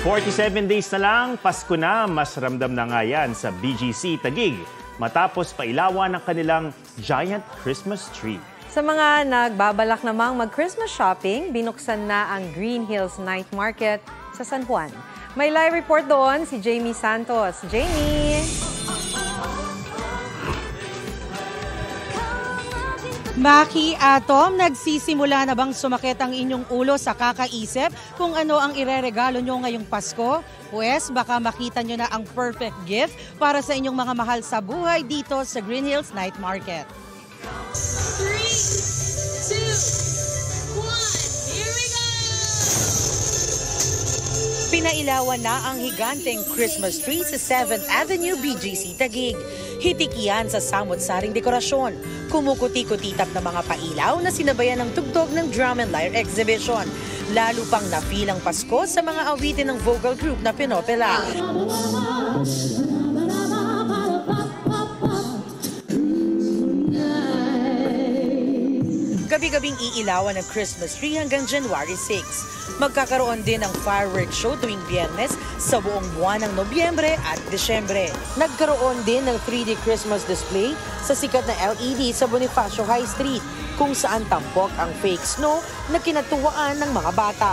47 days na lang, Pasko na, mas ramdam na nga yan sa BGC Taguig matapos pailawan ng kanilang giant Christmas tree. Sa mga nagbabalak namang mag-Christmas shopping, binuksan na ang Green Hills Night Market sa San Juan. May live report doon si Jamie Santos. Jamie! Maki, Atom, nagsisimula na bang sumakit ang inyong ulo sa kakaisip kung ano ang ireregalo nyo ngayong Pasko? Pues baka makita nyo na ang perfect gift para sa inyong mga mahal sa buhay dito sa Green Hills Night Market. 3, 2, 1, here we go! Pinailawan na ang higanteng Christmas tree sa 7th Avenue BGC Taguig. Hitik yan sa samot-saring dekorasyon. Kumukuti-kutitap na mga pailaw na sinabayan ng tugtog ng drum and lyre exhibition. Lalo pang napilang Pasko sa mga awitin ng vocal group na Pinopela. Gabi-gabing iilawan ng Christmas tree hanggang January 6. Magkakaroon din ng fireworks show tuwing Biyernes sa buong buwan ng Nobyembre at Desyembre. Nagkaroon din ng 3D Christmas display sa sikat na LED sa Bonifacio High Street, kung saan tampok ang fake snow na kinatuwaan ng mga bata.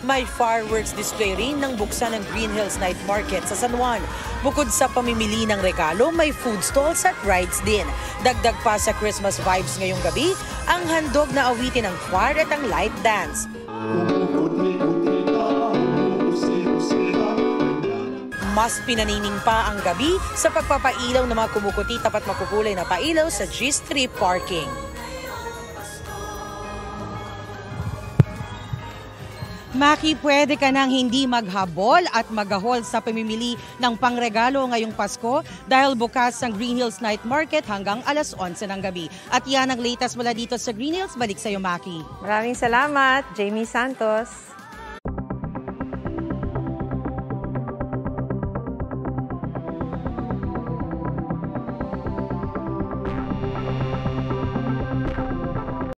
May fireworks display rin ng buksan ng Green Hills Night Market sa San Juan. Bukod sa pamimili ng regalo, may food stalls at rides din. Dagdag pa sa Christmas vibes ngayong gabi, ang handog na awitin ng choir at ang light dance. Mas pinanining pa ang gabi sa pagpapailaw ng mga kumukuti tapat makukulay na pailaw sa G Strip parking. Maki, pwede ka nang hindi maghabol at magahol sa pamimili ng pangregalo ngayong Pasko dahil bukas ang Green Hills Night Market hanggang alas 11 ng gabi. At yan ang latest mula dito sa Green Hills. Balik sa'yo, Maki. Maraming salamat, Jamie Santos.